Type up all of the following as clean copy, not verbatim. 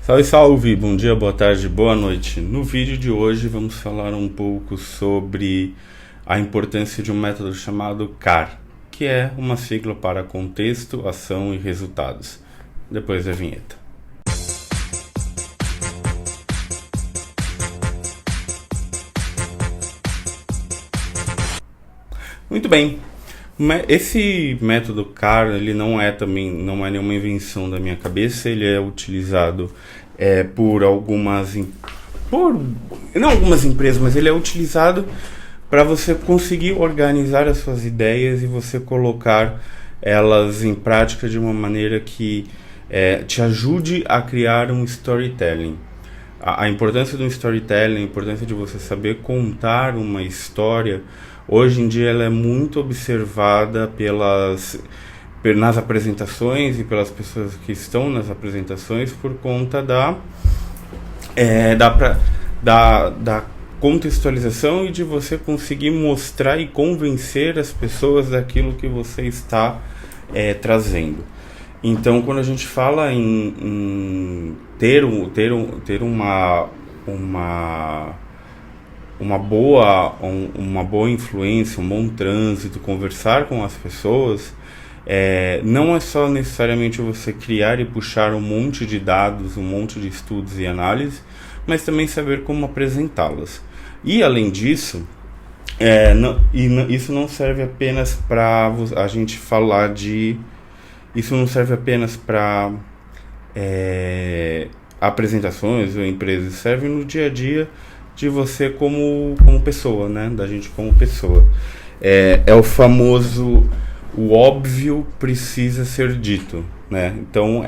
Salve, salve! Bom dia, boa tarde, boa noite. No vídeo de hoje vamos falar um pouco sobre a importância de um método chamado CAR, que é uma sigla para contexto, ação e resultados. Depois da vinheta. Muito bem. Esse método CAR, ele não é nenhuma invenção da minha cabeça. Ele é utilizado por não algumas empresas, mas ele é utilizado para você conseguir organizar as suas ideias e você colocar elas em prática de uma maneira que te ajude a criar um storytelling. A importância do storytelling, a importância de você saber contar uma história, hoje em dia ela é muito observada nas apresentações e pelas pessoas que estão nas apresentações por conta da contextualização e de você conseguir mostrar e convencer as pessoas daquilo que você está trazendo. Então, quando a gente fala em ter uma boa influência, um bom trânsito, conversar com as pessoas, não é só necessariamente você criar e puxar um monte de dados, um monte de estudos e análises, mas também saber como apresentá-las. E além disso, isso não serve apenas para a gente falar de... Isso não serve apenas para apresentações ou empresas, serve no dia a dia de você como pessoa, né? Da gente como pessoa. É o famoso, o óbvio precisa ser dito, né? Então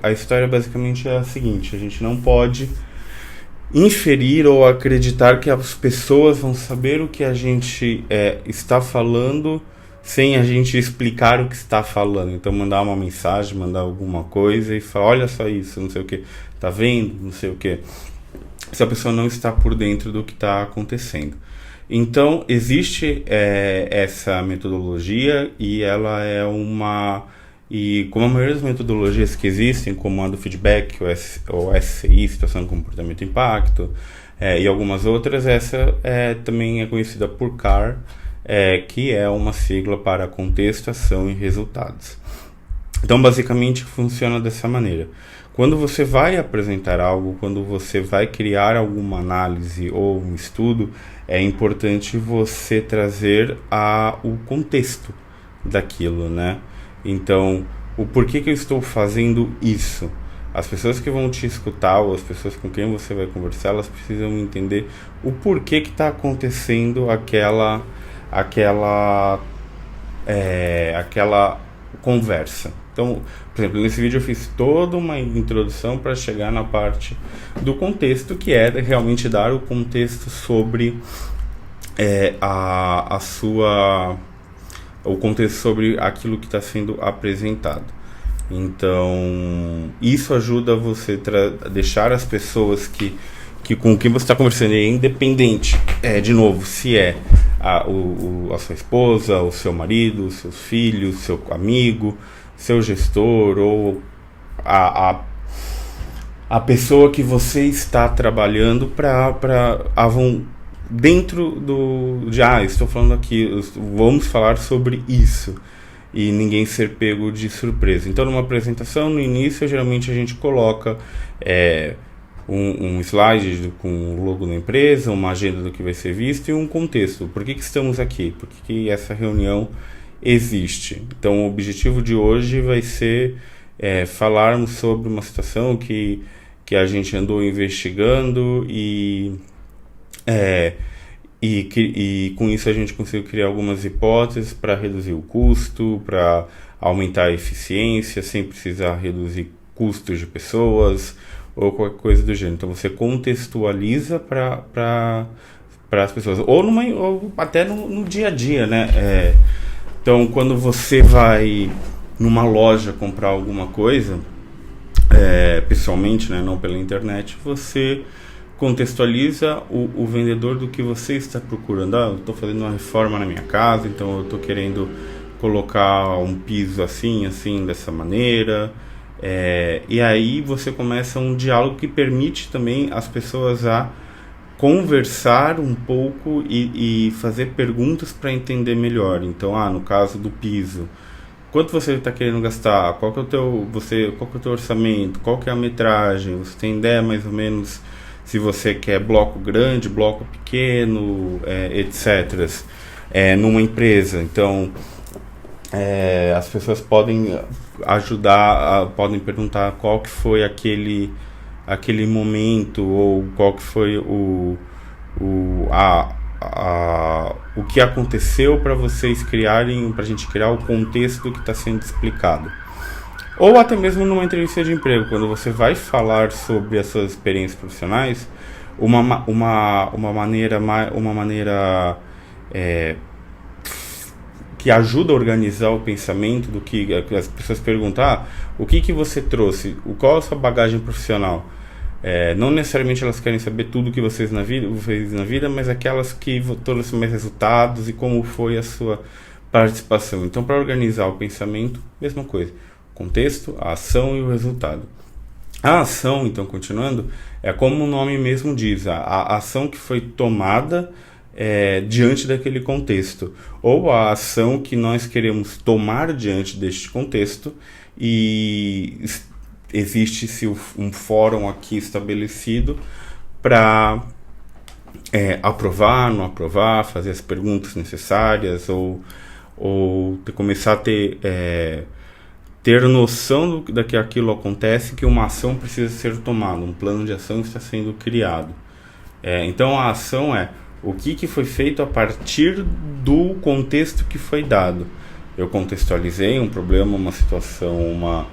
a história basicamente é a seguinte: a gente não pode inferir ou acreditar que as pessoas vão saber o que a gente está falando sem a gente explicar o que está falando. Então mandar uma mensagem, mandar alguma coisa e falar, olha só isso, não sei o que, tá vendo, não sei o que, se a pessoa não está por dentro do que está acontecendo. Então existe essa metodologia e ela e como a maioria das metodologias que existem, como a do feedback, o SCI, Situação, Comportamento e Impacto, e algumas outras, essa também é conhecida por CAR, que é uma sigla para contexto, ação e resultados. Então, basicamente, funciona dessa maneira. Quando você vai apresentar algo, quando você vai criar alguma análise ou um estudo, é importante você trazer o contexto daquilo, né? Então, o porquê que eu estou fazendo isso? As pessoas que vão te escutar ou as pessoas com quem você vai conversar, elas precisam entender o porquê que está acontecendo aquela conversa. Então, por exemplo, nesse vídeo eu fiz toda uma introdução para chegar na parte do contexto, que é realmente dar o contexto sobre o contexto sobre aquilo que está sendo apresentado. Então, isso ajuda você a deixar as pessoas com quem você está conversando, independente, de novo, se a sua esposa, o seu marido, os seus filhos, seu amigo, seu gestor ou a pessoa que você está trabalhando dentro estou falando aqui, vamos falar sobre isso, e ninguém ser pego de surpresa. Então, numa apresentação, no início, geralmente a gente coloca um slide com o logo da empresa, uma agenda do que vai ser visto e um contexto. Por que estamos aqui? Por que essa reunião existe? Então, o objetivo de hoje vai ser falarmos sobre uma situação que a gente andou investigando e com isso a gente conseguiu criar algumas hipóteses para reduzir o custo, para aumentar a eficiência, sem precisar reduzir custos de pessoas ou qualquer coisa do gênero. Então você contextualiza para as pessoas, ou até no dia a dia, né? Então, quando você vai numa loja comprar alguma coisa, pessoalmente, né, não pela internet, você contextualiza o vendedor do que você está procurando. Eu estou fazendo uma reforma na minha casa, então eu estou querendo colocar um piso assim, dessa maneira, E aí você começa um diálogo que permite também as pessoas a conversar um pouco e fazer perguntas para entender melhor. Então, no caso do piso, quanto você está querendo gastar? Qual que é o teu orçamento? Qual que é a metragem? Você tem ideia mais ou menos se você quer bloco grande, bloco pequeno, etc. Numa empresa. Então, as pessoas podem ajudar, podem perguntar qual que foi aquele momento, ou qual que foi o que aconteceu para vocês criarem, para a gente criar o contexto que está sendo explicado. Ou até mesmo numa entrevista de emprego, quando você vai falar sobre as suas experiências profissionais, uma maneira que ajuda a organizar o pensamento, do que as pessoas perguntam, o que você trouxe, qual a sua bagagem profissional. Não necessariamente elas querem saber tudo que você fez na vida, mas aquelas que trouxeram mais resultados e como foi a sua participação. Então, para organizar o pensamento, mesma coisa. Contexto, a ação e o resultado. A ação, então, continuando, é como o nome mesmo diz, a ação que foi tomada diante daquele contexto, ou a ação que nós queremos tomar diante deste contexto, e existe-se um fórum aqui estabelecido para aprovar, não aprovar, fazer as perguntas necessárias, ou começar a ter noção da que aquilo acontece, que uma ação precisa ser tomada, um plano de ação está sendo criado. Então a ação o que foi feito a partir do contexto que foi dado. Eu contextualizei um problema, uma situação,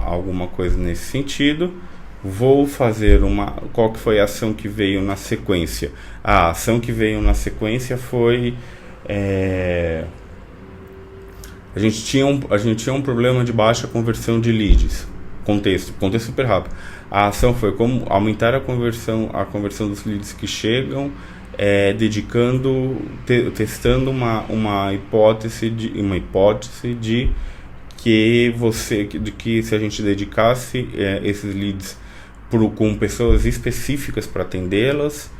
alguma coisa nesse sentido. Vou fazer qual que foi a ação que veio na sequência? A ação que veio na sequência foi a gente tinha um problema de baixa conversão de leads. Contexto super rápido. A ação foi como aumentar a conversão dos leads que chegam, testando uma hipótese de que se a gente dedicasse esses leads com pessoas específicas para atendê-las,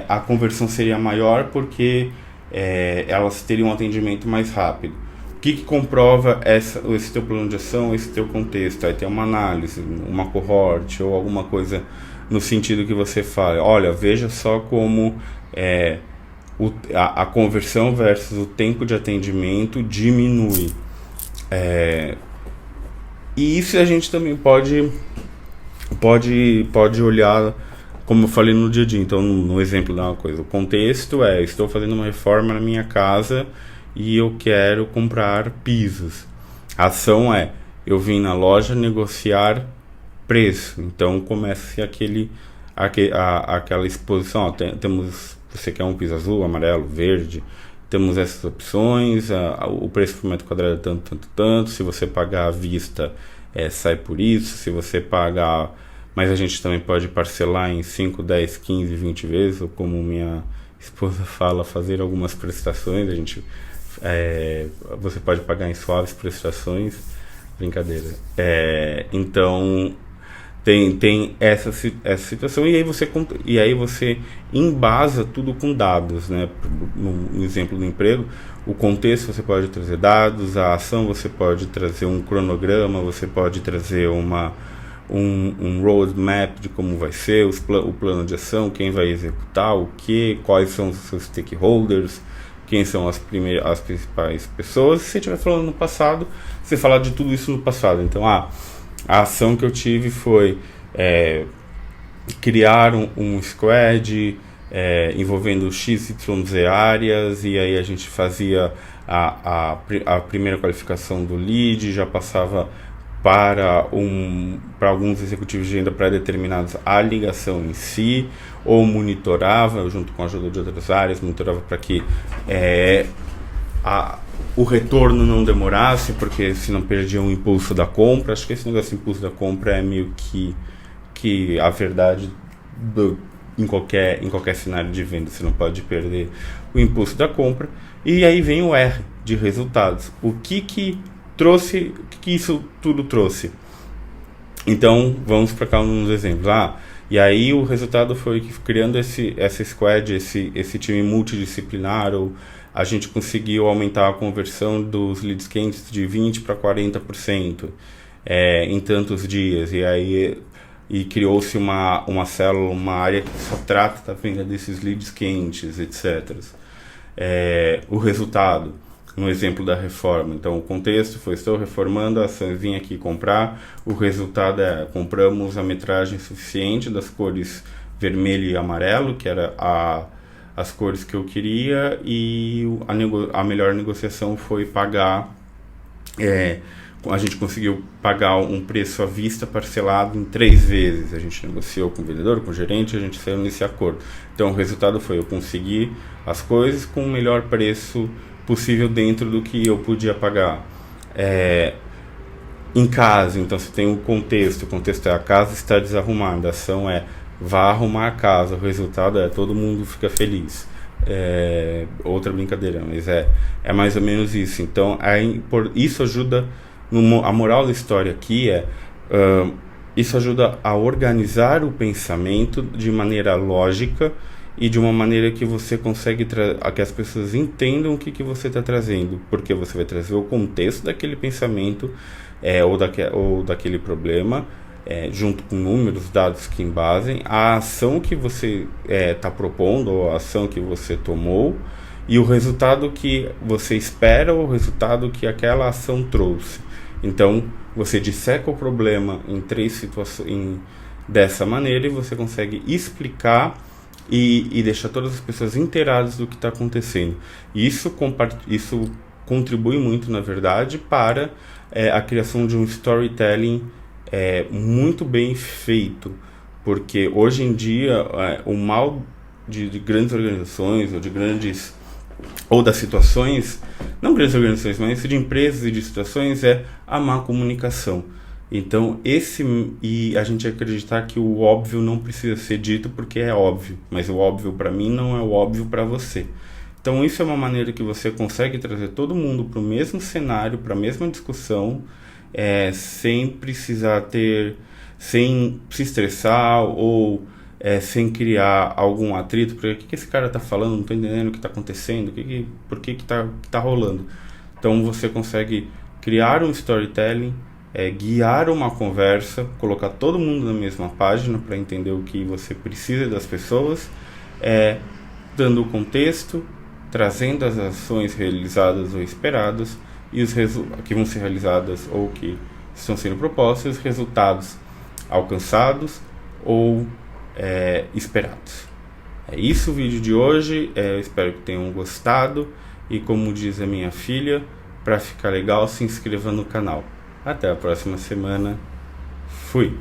a conversão seria maior, porque elas teriam um atendimento mais rápido. O que comprova esse teu plano de ação, esse teu contexto? Aí tem uma análise, uma cohort ou alguma coisa no sentido que você fala, olha, veja só como a conversão versus o tempo de atendimento diminui. E isso a gente também pode olhar, como eu falei no dia a dia. Então, no exemplo da coisa, o contexto estou fazendo uma reforma na minha casa e eu quero comprar pisos. A ação eu vim na loja negociar preço. Então começa aquela exposição. Você quer um piso azul, amarelo, verde, temos essas opções, o preço por metro quadrado é tanto, se você pagar à vista sai por isso, se você pagar, mas a gente também pode parcelar em 5, 10, 15, 20 vezes, ou como minha esposa fala, fazer algumas prestações. Você pode pagar em suaves prestações, brincadeira. Então tem essa situação, e aí você embasa tudo com dados, né? No exemplo do emprego, o contexto você pode trazer dados, a ação você pode trazer um cronograma, você pode trazer um roadmap de como vai ser o plano de ação, quem vai executar o que, quais são os seus stakeholders, quem são as principais pessoas. Se você estiver falando no passado, você fala de tudo isso no passado. Então a ação que eu tive foi criar um squad envolvendo XYZ áreas, e aí a gente fazia a primeira qualificação do lead, já passava para alguns executivos de venda pré-determinados a ligação em si, ou monitorava, junto com a ajuda de outras áreas, monitorava para que o retorno não demorasse, porque senão perdia o impulso da compra. Acho que esse negócio de impulso da compra é meio que a verdade em qualquer cenário de venda. Você não pode perder o impulso da compra. E aí vem o R de resultados. O que isso tudo trouxe? Então, vamos para cá uns exemplos. E aí o resultado foi que criando essa squad, esse time multidisciplinar, a gente conseguiu aumentar a conversão dos leads quentes de 20% para 40% em tantos dias. E criou-se uma célula, uma área que só trata da venda desses leads quentes, etc. O resultado, no exemplo da reforma. Então, o contexto foi: estou reformando, vim aqui comprar. O resultado compramos a metragem suficiente das cores vermelho e amarelo, que era as cores que eu queria, e a melhor negociação foi pagar. A gente conseguiu pagar um preço à vista parcelado em 3 vezes. A gente negociou com o vendedor, com o gerente, a gente saiu nesse acordo. Então, o resultado foi: eu consegui as coisas com o melhor preço possível dentro do que eu podia pagar. Em casa, então você tem o contexto é: a casa está desarrumada, a ação é: vá arrumar a casa, o resultado é: todo mundo fica feliz. Outra brincadeira, mas é mais ou menos isso. Então, isso ajuda, a moral da história aqui isso ajuda a organizar o pensamento de maneira lógica e de uma maneira que você consegue que as pessoas entendam o que você está trazendo, porque você vai trazer o contexto daquele pensamento ou daquele problema, junto com números, dados que embasem a ação que você está propondo, ou a ação que você tomou, e o resultado que você espera, ou o resultado que aquela ação trouxe. Então, você disseca o problema em 3 situações dessa maneira, e você consegue explicar e deixar todas as pessoas inteiradas do que está acontecendo. Isso contribui muito, na verdade, para a criação de um storytelling muito bem feito, porque hoje em dia o mal de grandes organizações ou das situações, não grandes organizações, mas de empresas e de situações, é a má comunicação. Então, e a gente acreditar que o óbvio não precisa ser dito porque é óbvio, mas o óbvio para mim não é o óbvio para você. Então, isso é uma maneira que você consegue trazer todo mundo para o mesmo cenário, para a mesma discussão, sem precisar sem se estressar ou sem criar algum atrito, porque o que esse cara está falando, não estou entendendo o que está acontecendo, por que tá rolando. Então, você consegue criar um storytelling, guiar uma conversa, colocar todo mundo na mesma página para entender o que você precisa das pessoas, dando o contexto, trazendo as ações realizadas ou esperadas, e os que vão ser realizadas ou que estão sendo propostas, os resultados alcançados ou esperados. É isso o vídeo de hoje, espero que tenham gostado, e como diz a minha filha, para ficar legal, se inscreva no canal. Até a próxima semana. Fui!